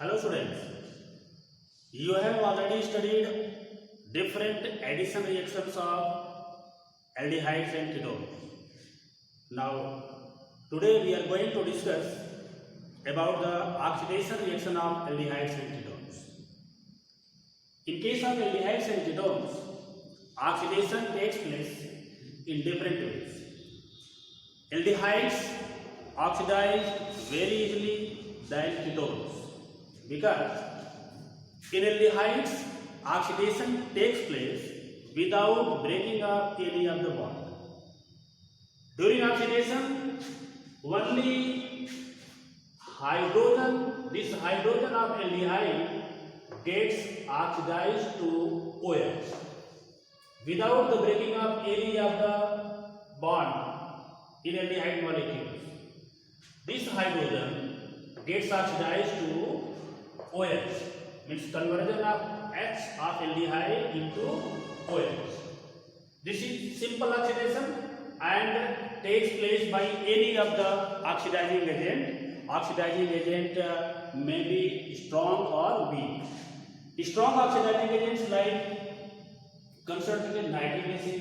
Hello students, you have already studied different addition reactions of aldehydes and ketones. Now today we are going to discuss about the oxidation reaction of aldehydes and ketones. In case of aldehydes and ketones, oxidation takes place in different ways. Aldehydes oxidize very easily than ketones, because in aldehydes oxidation takes place without breaking up any of the bond. During oxidation, only this hydrogen of aldehyde gets oxidized to OH without the breaking up any of the bond in aldehyde molecules. This hydrogen gets oxidized to OH, means conversion of H of aldehyde into OH. This is simple oxidation and takes place by any of the oxidizing agent. Oxidizing agent may be strong or weak. Strong oxidizing agents like concentrated nitric acid,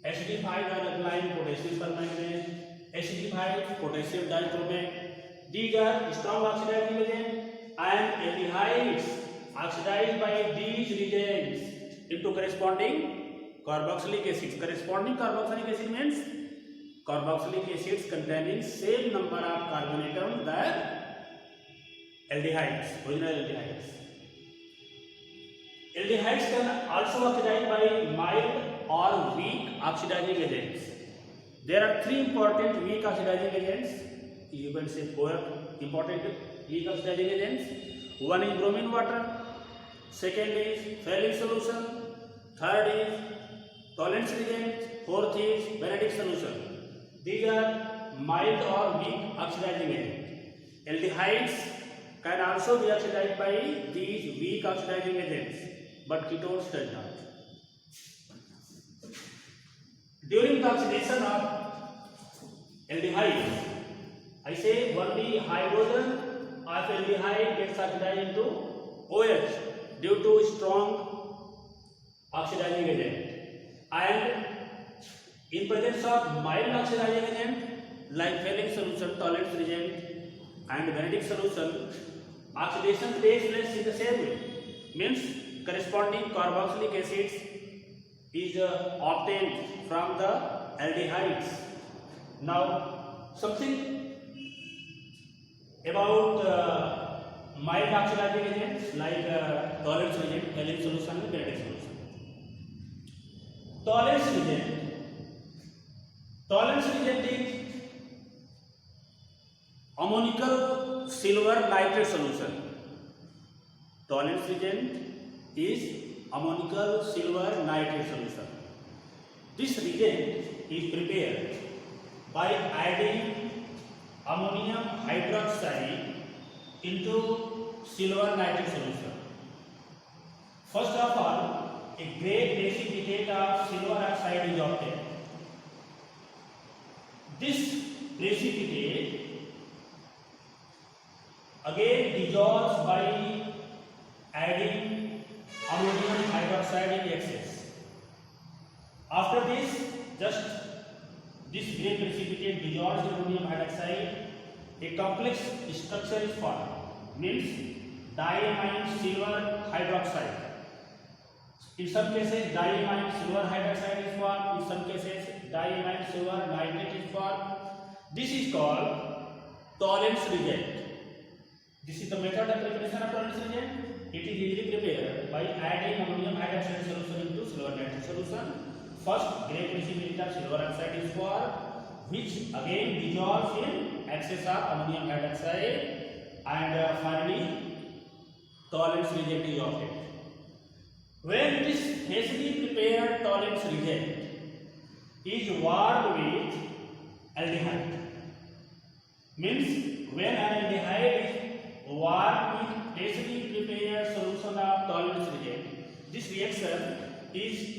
acidified or alkaline potassium permanganate, acidified potassium dichromate. These are strong oxidizing agents, and aldehydes oxidized by these reagents into corresponding carboxylic acids. Corresponding carboxylic acid means carboxylic acids containing same number of carbon atoms than aldehydes, original aldehydes. Aldehydes can also oxidize by mild or weak oxidizing agents. There are three important weak oxidizing agents. You can say four important weak oxidizing agents. One is bromine water, second is Fehling solution, third is Tollens reagent, fourth is Benedict solution. These are mild or weak oxidizing agents. Aldehydes can also be oxidized by these weak oxidizing agents, but ketones does not. During the oxidation of aldehydes, I say only hydrogen of aldehyde gets oxidized into OH due to strong oxidizing agent. And in presence of mild oxidizing agent like Fehling solution, Tollens reagent and Benedict solution, oxidation takes place in the same way. Means corresponding carboxylic acids is obtained from the aldehydes. Now something about mild oxidizing agents like Tollens reagent, Fehling solution and Benedict solution. Tollens reagent is ammonical silver nitrate solution. Tollens reagent is ammonical silver nitrate solution. This reagent is prepared by adding ammonium hydroxide into silver nitrate solution. First of all, a great precipitate of silver oxide is obtained. This precipitate again dissolves by adding ammonium hydroxide in excess. After this, this great precipitate dissolves in ammonium hydroxide, a complex structure is formed, means diamine silver hydroxide. In some cases, diamine silver hydroxide is formed. In some cases, diamine silver nitrate is formed. This is called Tollens reagent. This is the method of preparation of Tollens reagent. It is easily prepared by adding ammonium hydroxide solution into silver nitrate solution. First, great precipitate of silver oxide is formed, which again dissolves in excess of ammonium hydroxide, and finally Tollens reagent is obtained. When this hastily prepared Tollens reagent is warmed with aldehyde, means when an aldehyde is warmed with hastily prepared solution of Tollens reagent, this reaction is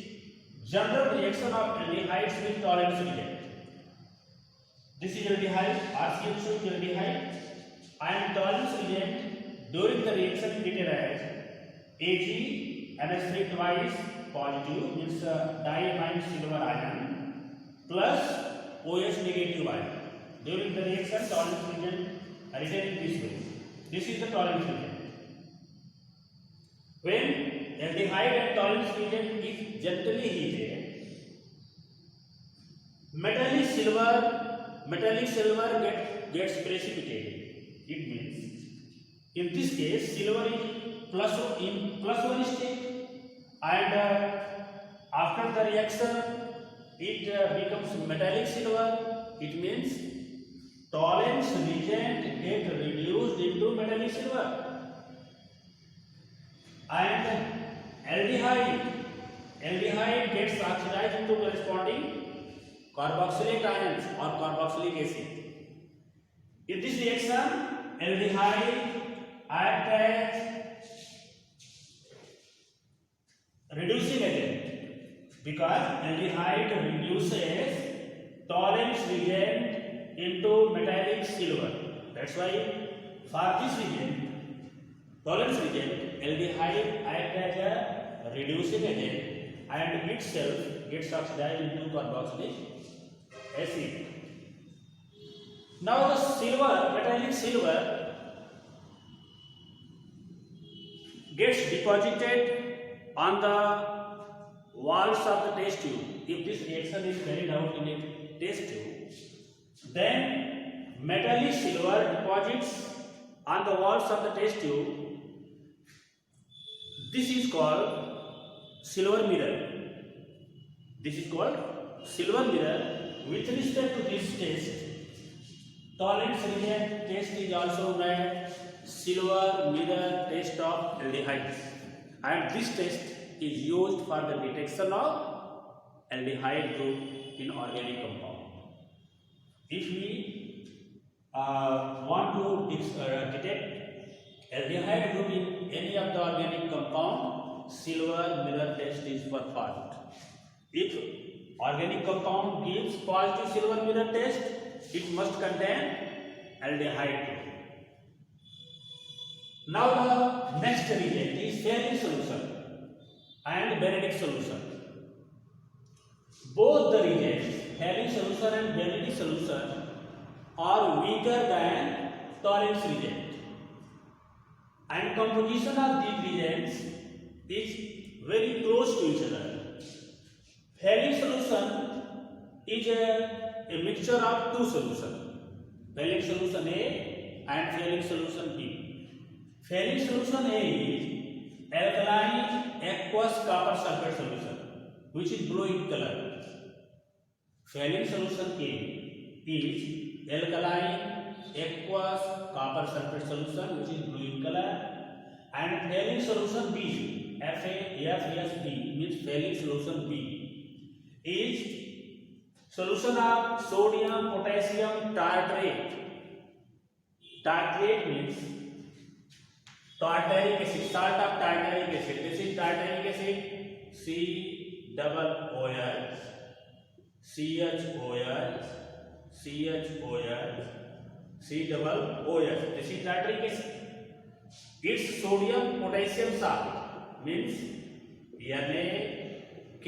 general reaction of aldehydes with Tollens reagent. This is aldehyde, RCH2 is aldehyde, and Tollens reagent during the reaction written as Ag NH3 twice positive means diamine silver ion plus OH negative ion. During the reaction, tolerance region written in this way. This is the tolerance region. When aldehyde and tolerance region is gently heated, metallic silver gets precipitated. It means in this case silver is plus one state, and after the reaction it becomes metallic silver. It means tolerance reagent get reduced into metallic silver, and aldehyde gets oxidized into corresponding carboxylic ions or carboxylic acid. In this reaction, aldehyde acts as reducing agent because aldehyde reduces tolerance reagent into metallic silver. That's why for this reagent, tolerance reagent, aldehyde acts as a reducing agent and itself gets oxidized into carboxylic acid. Now the metallic silver gets deposited on the walls of the test tube. If this reaction is carried out in a test tube, then metallic silver deposits on the walls of the test tube. This is called silver mirror. This is called silver mirror. With respect to this test, tolerance reagent test is also known as silver mirror test of aldehydes, and this test is used for the detection of aldehyde group in organic compound. If we want to detect aldehyde group in any of the organic compound, silver mirror test is performed. If organic compound gives positive silver mirror test, it must contain aldehyde group. Now the next reagent is saline solution and Benedict solution. Both the reagents, saline solution and Benedict solution, are weaker than tolerance reagent, and composition of these reagents is very close to each other. Saline solution is a mixture of two solutions, saline solution A and saline solution B. Saline solution A is alkaline aqueous copper sulfate solution, which is blue in color. Saline solution A is alkaline aqueous copper sulfate solution, which is blue in color, and saline solution B, FASB, means saline solution B, is solution of sodium potassium tartrate. Tartrate means tartaric acid, salt of tartaric acid. This is tartaric acid, COOH, COOH. This is tartaric acid. Its sodium potassium salt means NaK.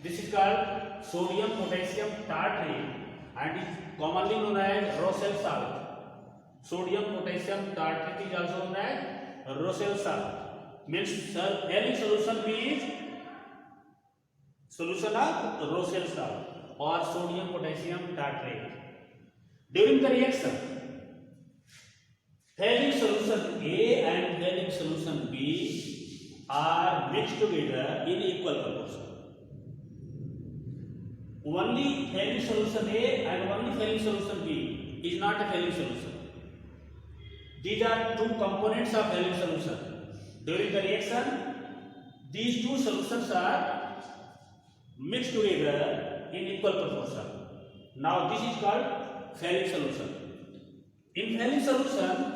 This is called sodium potassium tartrate and is commonly known as Rossel salt. Sodium potassium tartrate is also known as Rossel salt. Means saline solution B is solution of Rossel salt or sodium potassium tartrate. During the reaction, saline solution A and saline solution B are mixed together in equal proportion. Only saline solution A and only saline solution B is not a saline solution. These are two components of saline solution. During the reaction, these two solutions are mixed together in equal proportion. Now this is called saline solution. In saline solution,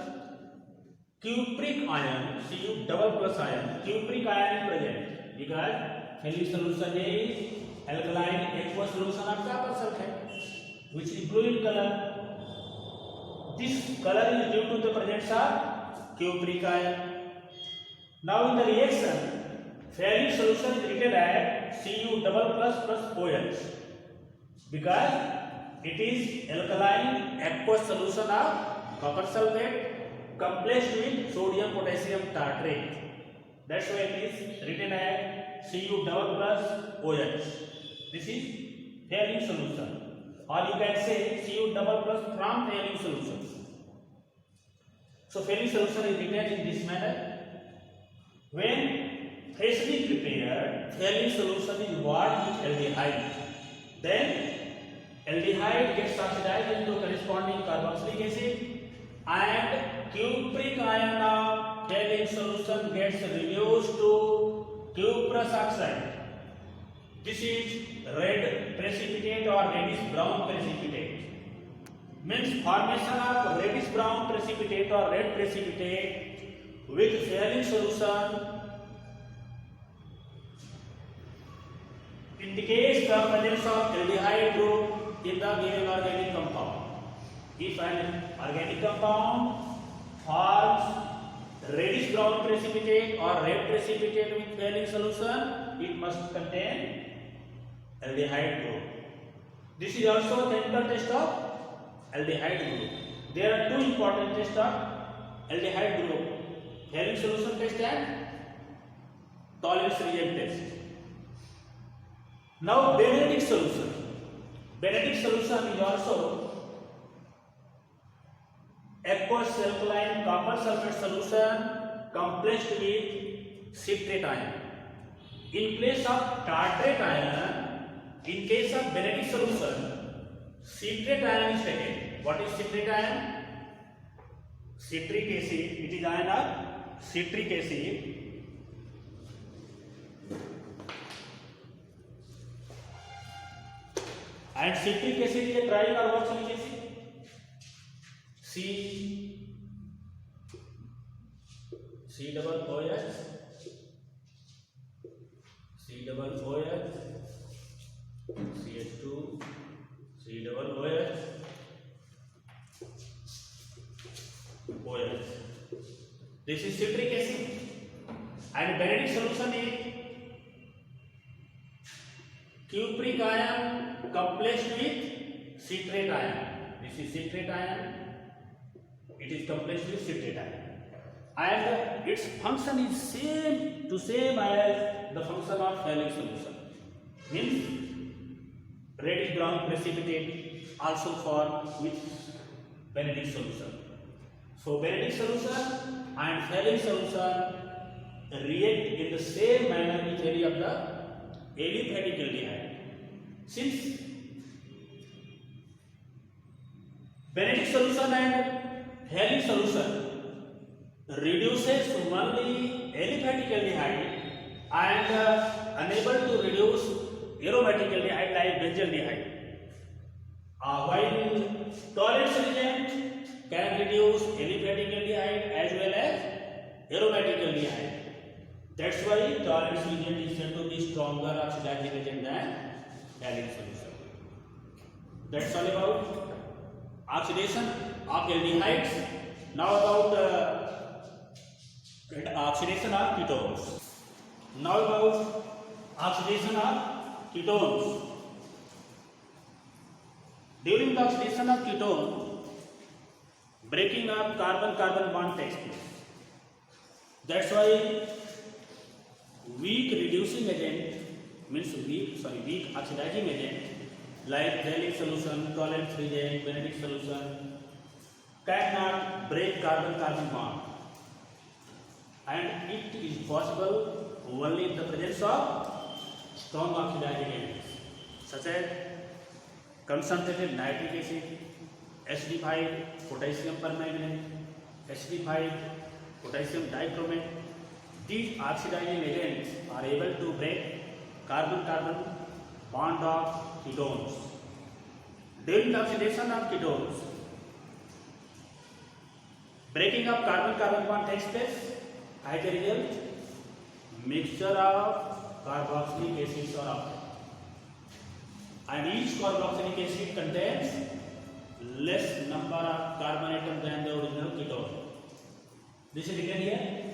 cupric ion, Cu double plus ion, cupric ion is present because saline solution A is alkaline aqueous solution of copper sulfate, which is blue in color. This color is due to the presence of cupric ion. Now in the reaction, Fehling solution is written as Cu double plus plus OH because it is alkaline aqueous solution of copper sulfate complexed with sodium potassium tartrate. That's why it is written as Cu double plus OH. This is Fehling solution, or you can say Cu double plus from Fehling solutions. So Fehling solution is written in this manner. When freshly prepared Fehling solution is washed with aldehyde, then aldehyde gets oxidized into corresponding carboxylic acid and cupric ion of Fehling solution gets reduced to cuprous oxide. This is red precipitate or reddish brown precipitate. Means formation of reddish brown precipitate or red precipitate with Fehling solution indicates the presence of aldehyde group in the given organic compound. If an organic compound forms reddish brown precipitate or red precipitate with Fehling solution, it must contain aldehyde group. This is also a chemical test of aldehyde group. There are two important tests of aldehyde group: Fehling solution test and Tollens reagent test. Now Benedict solution. Benedict solution is also aqueous alkaline copper sulfate solution complexed with citrate ion. In place of tartrate ion, in case of Benedict solution, citrate ion is taken. What is citrate ion? Citric acid. It is ion of citric acid. And citric acid is a tricarboxylic acid. C double OH, C double OH, CH2, C double OH, OH. This is citric acid. And Benedict solution is cupric ion complexed with citrate ion. This is citrate ion. It is complexed with citrate ion. And its function is same as the function of Fehling solution. Means reddish brown precipitate also formed with Benedict solution. So Benedict solution and Fehling solution react in the same manner with any of the aliphatic aldehyde. Since Benedict solution and Fehling solution reduces only aliphatic aldehyde and unable to reduce aromatic aldehyde like benzaldehyde. While Tollens reagent can reduce aliphatic aldehyde as well as aromatic aldehyde. That's why Tollens reagent is said to be stronger oxidizing agent than Fehling solution. That's all about oxidation of aldehydes. Now about oxidation of ketones. Now about oxidation of ketones. During the oxidation of ketone, breaking of carbon-carbon bond takes place. That's why weak reducing agent means weak oxidizing agent like Fehling solution, Tollens reagent, Benedict solution cannot break carbon-carbon bond, and it is possible only in the presence of strong oxidizing agents such as concentrated nitric acid, HD5 potassium permanganate, HD5 potassium dichromate. These oxidizing agents are able to break carbon-carbon bond of ketones. During the oxidation of ketones, breaking of carbon-carbon bond takes place. As a result, mixture of carboxylic acids are obtained. And each carboxylic acid contains less number of carbon atoms than the original ketone. This is written here.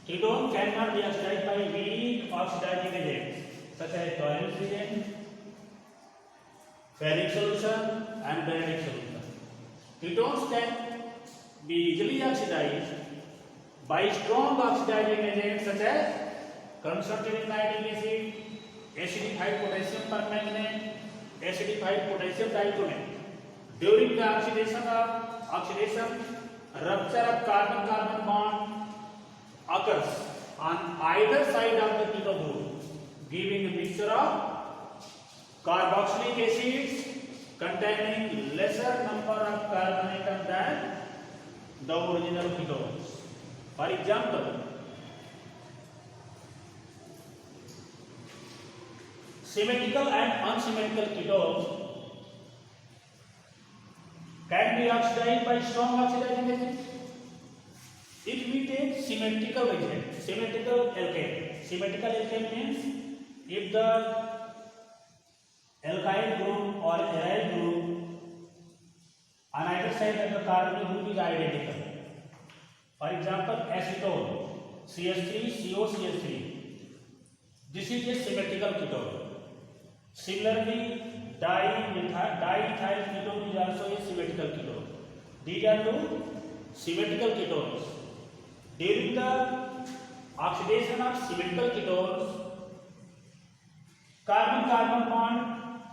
Ketone cannot be oxidized by weak oxidizing agents such as chlorine reagent, ferric solution, and benedict solution. Ketones can be easily oxidized by strong oxidizing agents such as concentrated nitric acid, acidified potassium permanganate, acidified potassium diethylate. During the oxidation, rupture of carbon-carbon bond occurs on either side of the keto group, giving a mixture of carboxylic acids containing lesser number of carbon atoms than the original ketones. For example, symmetrical and unsymmetrical ketones can be oxidized by strong oxidizing agents. If we take symmetrical agent, symmetrical alkane means if the alkyl group or aryl group on either side of the carbonyl group is identical. For example, acetone, CH3COCH3. This is a symmetrical ketone. Similarly, diethyl ketone is also a symmetrical ketone. These are two symmetrical ketones. During the oxidation of symmetrical ketones, carbon-carbon bond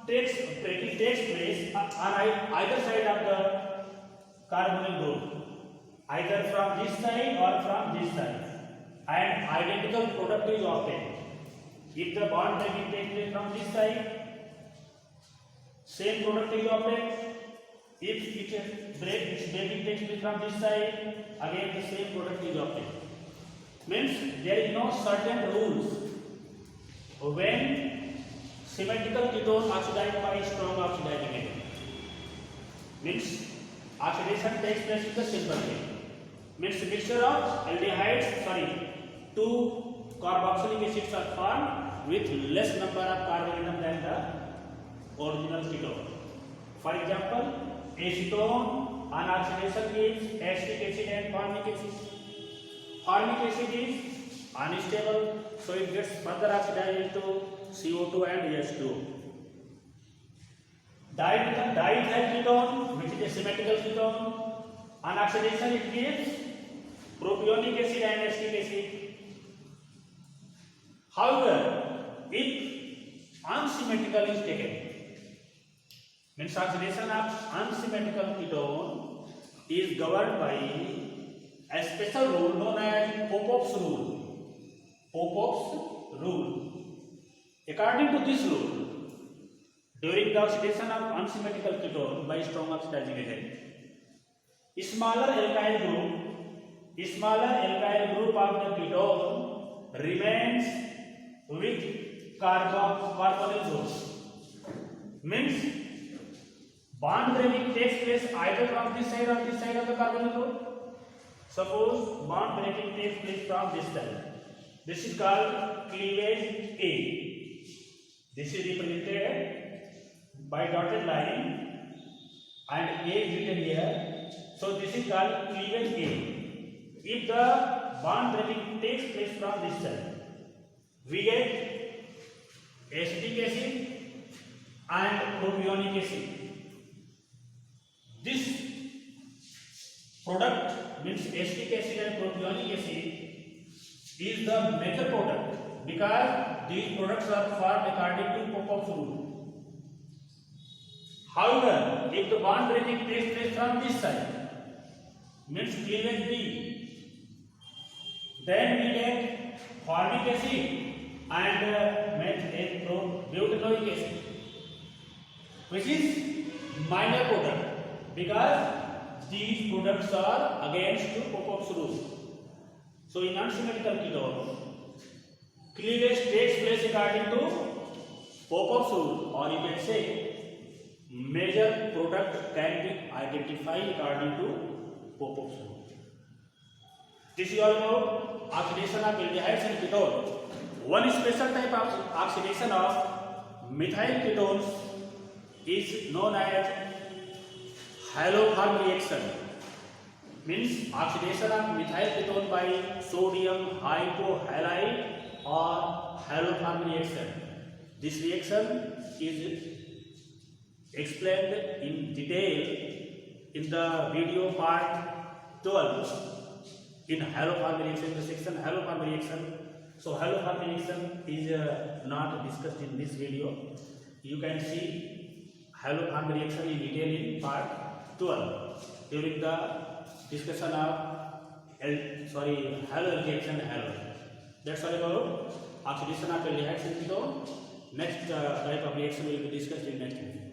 takes place on either side of the carbonyl group, either from this side or from this side, and identical product is obtained. If the bond breaking takes place from this side, same product is obtained. If its breaking takes place from this side, again the same product is obtained. Means there is no certain rules when symmetrical ketone oxidized by strong oxidizing agent. Means oxidation takes place in the simple way. Means mixture of two carboxylic acids are formed with less number of carbon atom than the original ketone. For example, acetone on oxidation gives acetic acid and formic acid. Formic acid is unstable, so it gets further oxidized into CO2 and H2. Diethyl ketone, which is a symmetrical ketone, on oxidation it gives propionic acid and acetic acid. However, if unsymmetrical is taken, means oxidation of unsymmetrical ketone is governed by a special rule known as Popoff's rule. Popoff's rule. According to this rule, during the oxidation of unsymmetrical ketone by strong oxidizing agent, smaller alkyl group of the ketone remains with carbonyl groups. Means bond breaking takes place either from this side or this side of the carbonyl group. Suppose bond breaking takes place from this side. This is called cleavage A. This is represented by dotted line and A is written here. So this is called cleavage A. If the bond breaking takes place from this side, we get acetic acid and propionic acid. This product means acetic acid and propionic acid is the major product because these products are formed according to Popoff's rule. However, if the bond breaking takes place from this side, means cleavage B, then we get formic acid and butanoic acid, which is minor product because these products are against Popoff's rule. So in unsymmetrical ketone, cleavage takes place according to Popoff's rule, or you can say major product can be identified according to Popoff's rule. This is all about oxidation of aldehydes and ketones. One special type of oxidation of methyl ketones is known as haloform reaction. means oxidation of methyl ketone by sodium hypohalide or halocarbon reaction. This reaction is explained in detail in the video part 12 in halocarbon reaction, the section halocarbon reaction. So halocarbon reaction is not discussed in this video. You can see halocarbon reaction in detail in part 12 during the discussion of halo reaction halo. That's all about oxidation of aldehydes in ketone. Next type of reaction will be discussed in next video.